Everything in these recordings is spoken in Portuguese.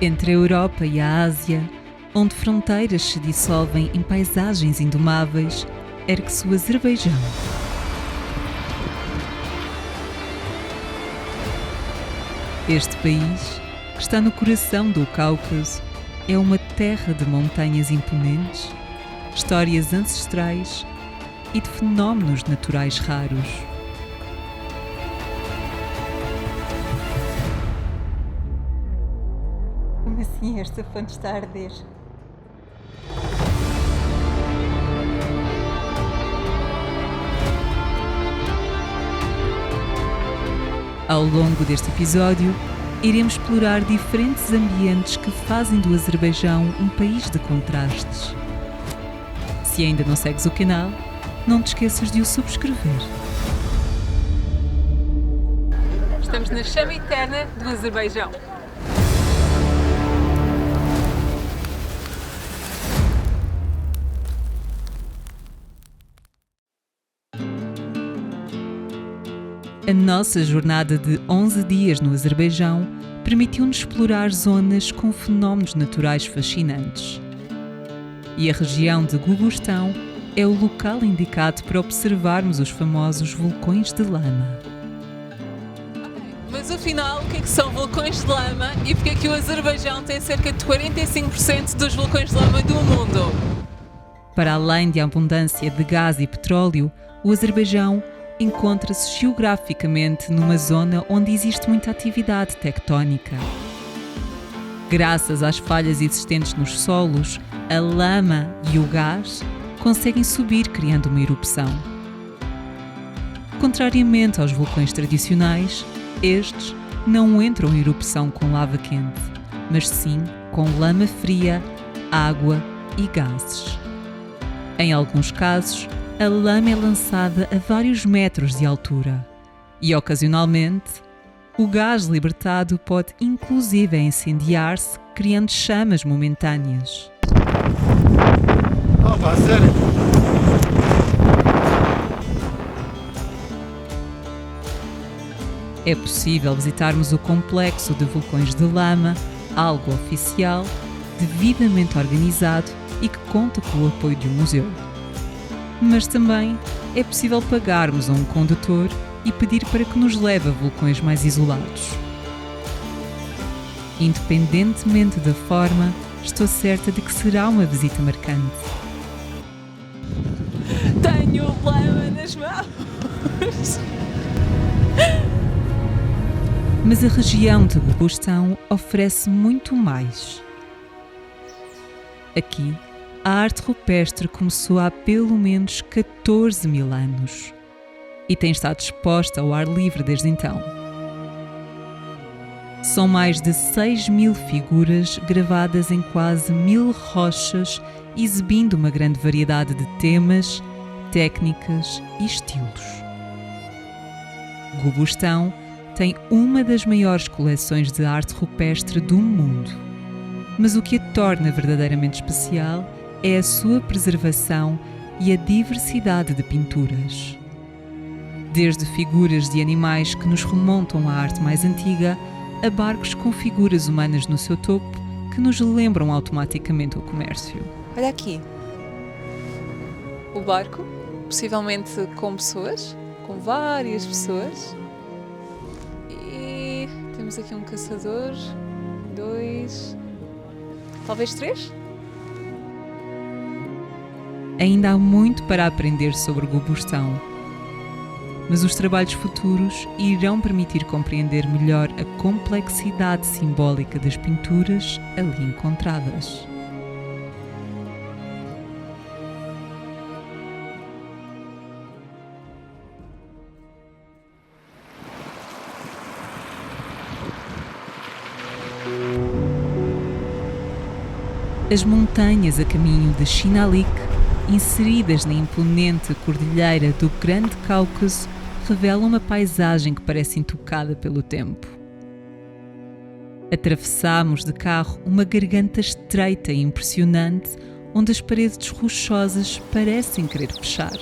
Entre a Europa e a Ásia, onde fronteiras se dissolvem em paisagens indomáveis, ergue-se o Azerbaijão. Este país, que está no coração do Cáucaso, é uma terra de montanhas imponentes, histórias ancestrais e de fenómenos naturais raros. Como assim esta fonte está a arder? Ao longo deste episódio, iremos explorar diferentes ambientes que fazem do Azerbaijão um país de contrastes. Se ainda não segues o canal, não te esqueças de o subscrever. Estamos na chama eterna do Azerbaijão. A nossa jornada de 11 dias no Azerbaijão permitiu-nos explorar zonas com fenómenos naturais fascinantes. E a região de Gulbustão é o local indicado para observarmos os famosos vulcões de lama. Mas afinal, o que são vulcões de lama e porque é que o Azerbaijão tem cerca de 45% dos vulcões de lama do mundo? Para além da abundância de gás e petróleo, o Azerbaijão encontra-se geograficamente numa zona onde existe muita atividade tectónica. Graças às falhas existentes nos solos, a lama e o gás conseguem subir criando uma erupção. Contrariamente aos vulcões tradicionais, estes não entram em erupção com lava quente, mas sim com lama fria, água e gases. Em alguns casos, a lama é lançada a vários metros de altura e, ocasionalmente, o gás libertado pode inclusive incendiar-se, criando chamas momentâneas. Sério? É possível visitarmos o complexo de vulcões de lama, algo oficial, devidamente organizado e que conta com o apoio de um museu. Mas também é possível pagarmos a um condutor e pedir para que nos leve a vulcões mais isolados. Independentemente da forma, estou certa de que será uma visita marcante. Tenho lama nas mãos! Mas a região de Gulbustão oferece muito mais. Aqui, a arte rupestre começou há pelo menos 14 mil anos e tem estado exposta ao ar livre desde então. São mais de 6.000 figuras gravadas em quase 1.000 rochas, exibindo uma grande variedade de temas, técnicas e estilos. Gulbustão tem uma das maiores coleções de arte rupestre do mundo, mas o que a torna verdadeiramente especial é a sua preservação e a diversidade de pinturas. Desde figuras de animais que nos remontam à arte mais antiga, a barcos com figuras humanas no seu topo que nos lembram automaticamente o comércio. Olha aqui, o barco, possivelmente com pessoas, com várias pessoas. E temos aqui um caçador, 2, talvez 3. Ainda há muito para aprender sobre Gulbustão, mas os trabalhos futuros irão permitir compreender melhor a complexidade simbólica das pinturas ali encontradas. As montanhas a caminho de Shinalik, inseridas na imponente cordilheira do Grande Cáucaso, revelam uma paisagem que parece intocada pelo tempo. Atravessamos de carro uma garganta estreita e impressionante, onde as paredes rochosas parecem querer fechar.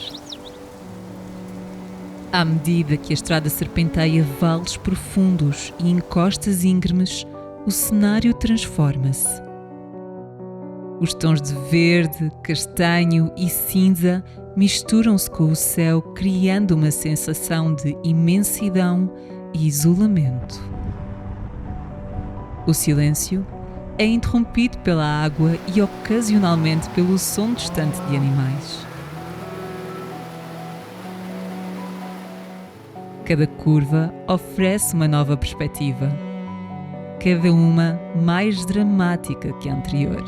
À medida que a estrada serpenteia vales profundos e encostas íngremes, o cenário transforma-se. Os tons de verde, castanho e cinza misturam-se com o céu, criando uma sensação de imensidão e isolamento. O silêncio é interrompido pela água e ocasionalmente pelo som distante de animais. Cada curva oferece uma nova perspectiva, cada uma mais dramática que a anterior.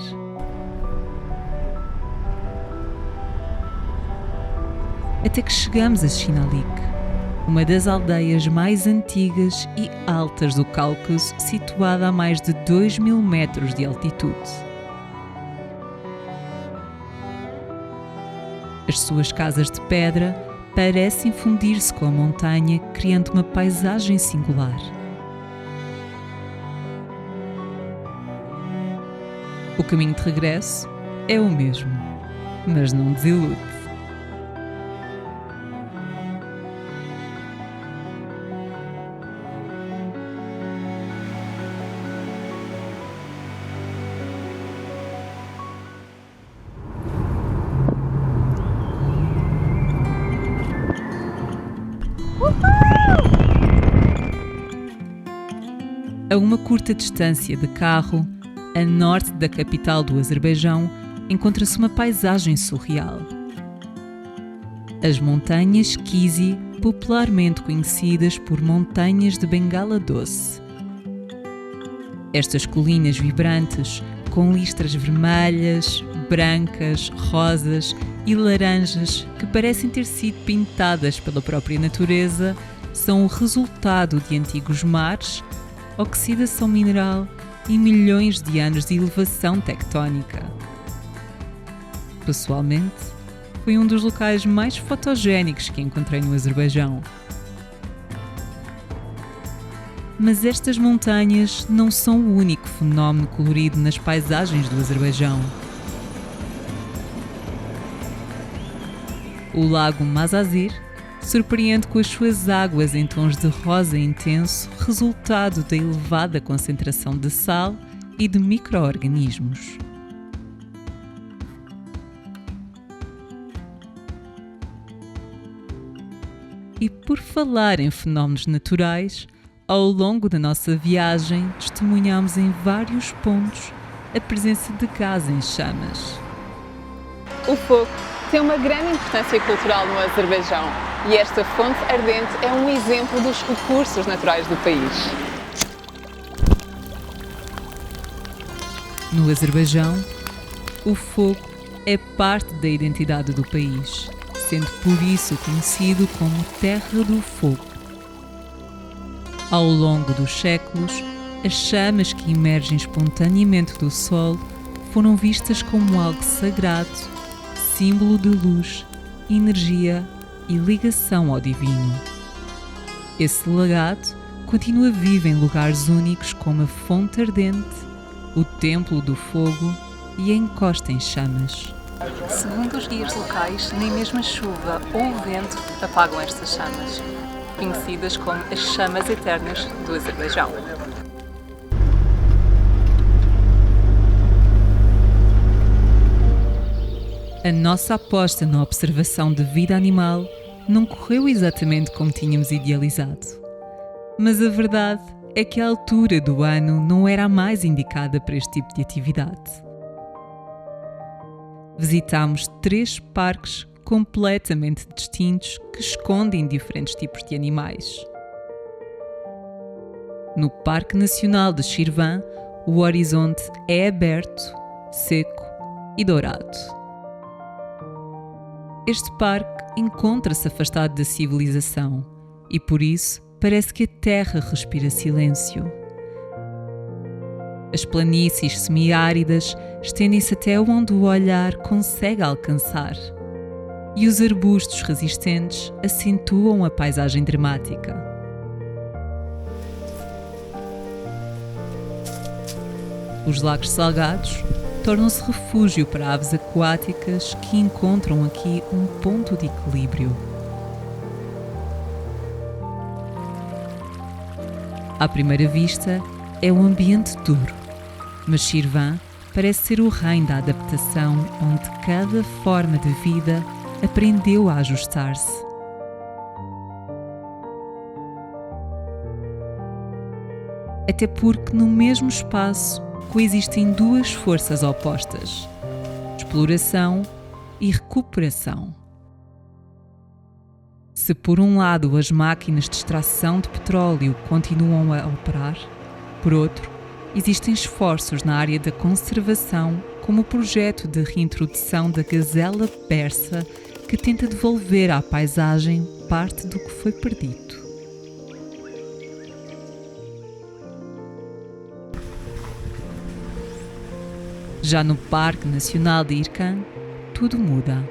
Até que chegamos a Chinalik, uma das aldeias mais antigas e altas do Cáucaso, situada a mais de 2.000 metros de altitude. As suas casas de pedra parecem fundir-se com a montanha, criando uma paisagem singular. O caminho de regresso é o mesmo, mas não desilude. A uma curta distância de carro, a norte da capital do Azerbaijão, encontra-se uma paisagem surreal. As montanhas Kizi, popularmente conhecidas por Montanhas de Bengala Doce. Estas colinas vibrantes, com listras vermelhas, brancas, rosas e laranjas que parecem ter sido pintadas pela própria natureza, são o resultado de antigos mares, oxidação mineral e milhões de anos de elevação tectónica. Pessoalmente, foi um dos locais mais fotogénicos que encontrei no Azerbaijão. Mas estas montanhas não são o único fenómeno colorido nas paisagens do Azerbaijão. O lago Mazazir surpreende com as suas águas em tons de rosa intenso, resultado da elevada concentração de sal e de micro-organismos. E por falar em fenómenos naturais, ao longo da nossa viagem testemunhamos em vários pontos a presença de gás em chamas. O fogo tem uma grande importância cultural no Azerbaijão e esta fonte ardente é um exemplo dos recursos naturais do país. No Azerbaijão, o fogo é parte da identidade do país, sendo por isso conhecido como Terra do Fogo. Ao longo dos séculos, as chamas que emergem espontaneamente do solo foram vistas como algo sagrado, símbolo de luz, energia e ligação ao divino. Esse legado continua vivo em lugares únicos como a Fonte Ardente, o Templo do Fogo e a Encosta em Chamas. Segundo os guias locais, nem mesmo a chuva ou o vento apagam estas chamas, conhecidas como as chamas eternas do Azerbaijão. A nossa aposta na observação de vida animal não correu exatamente como tínhamos idealizado. Mas a verdade é que a altura do ano não era a mais indicada para este tipo de atividade. Visitámos 3 parques completamente distintos que escondem diferentes tipos de animais. No Parque Nacional de Shirvan, o horizonte é aberto, seco e dourado. Este parque encontra-se afastado da civilização e, por isso, parece que a terra respira silêncio. As planícies semiáridas estendem-se até onde o olhar consegue alcançar, e os arbustos resistentes acentuam a paisagem dramática. Os lagos salgados tornam-se refúgio para aves aquáticas que encontram aqui um ponto de equilíbrio. À primeira vista, é um ambiente duro, mas Shirvan parece ser o reino da adaptação, onde cada forma de vida aprendeu a ajustar-se. Até porque no mesmo espaço coexistem duas forças opostas: exploração e recuperação. Se por um lado as máquinas de extração de petróleo continuam a operar, por outro, existem esforços na área da conservação, como o projeto de reintrodução da gazela persa, que tenta devolver à paisagem parte do que foi perdido. Já no Parque Nacional de Irkand, tudo muda.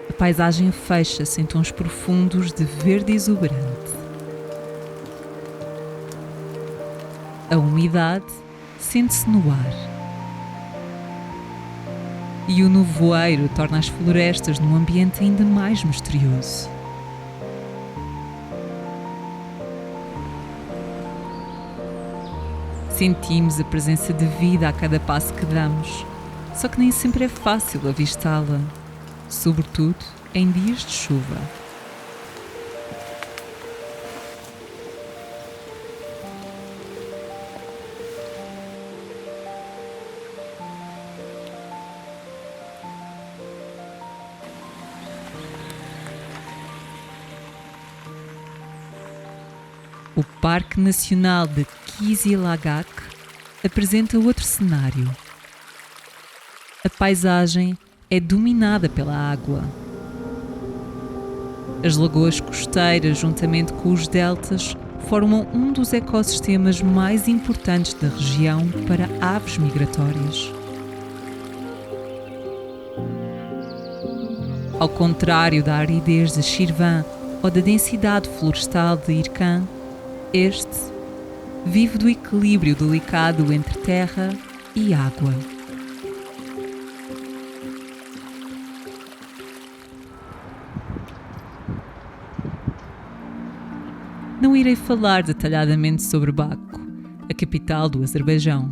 A paisagem fecha-se em tons profundos de verde exuberante. A umidade sente-se no ar. E o nevoeiro torna as florestas num ambiente ainda mais misterioso. Sentimos a presença de vida a cada passo que damos, só que nem sempre é fácil avistá-la, sobretudo em dias de chuva. O Parque Nacional de Kizilagak apresenta outro cenário. A paisagem é dominada pela água. As lagoas costeiras, juntamente com os deltas, formam um dos ecossistemas mais importantes da região para aves migratórias. Ao contrário da aridez de Shirvan ou da densidade florestal de Irkand, este vive do equilíbrio delicado entre terra e água. Não irei falar detalhadamente sobre Baku, a capital do Azerbaijão,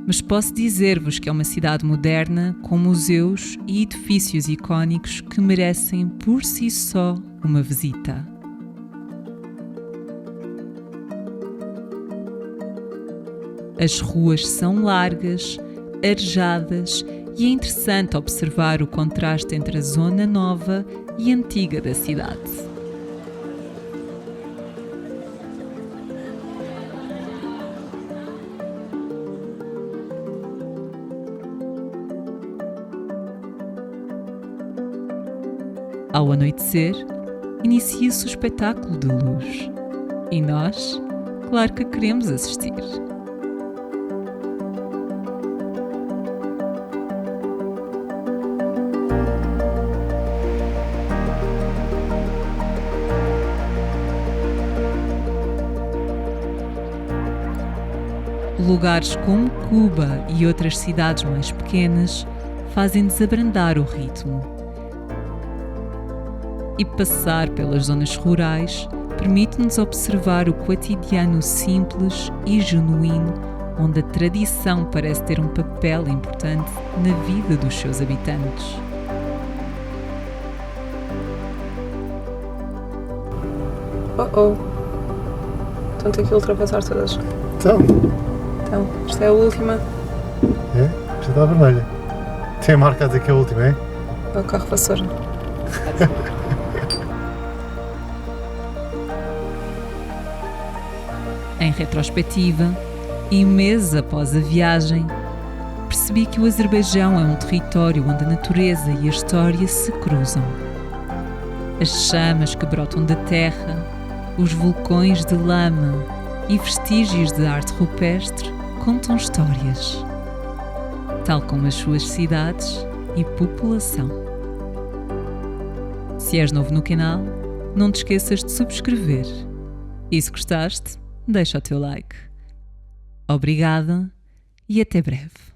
mas posso dizer-vos que é uma cidade moderna com museus e edifícios icónicos que merecem por si só uma visita. As ruas são largas, arejadas e é interessante observar o contraste entre a zona nova e antiga da cidade. Ao anoitecer, inicia-se o espetáculo de luz. E nós, claro que queremos assistir. Lugares como Cuba e outras cidades mais pequenas fazem desabrandar o ritmo. E passar pelas zonas rurais permite-nos observar o cotidiano simples e genuíno, onde a tradição parece ter um papel importante na vida dos seus habitantes. Então tenho que ultrapassar todas. Então, Esta é a última. é? Já está vermelha. Tem a marca a dizer que é a última, é? É o carro vassoura. Em retrospectiva, e meses após a viagem, percebi que o Azerbaijão é um território onde a natureza e a história se cruzam. As chamas que brotam da terra, os vulcões de lama e vestígios de arte rupestre contam histórias, tal como as suas cidades e população. Se és novo no canal, não te esqueças de subscrever. E se gostaste, deixa o teu like. Obrigada e até breve.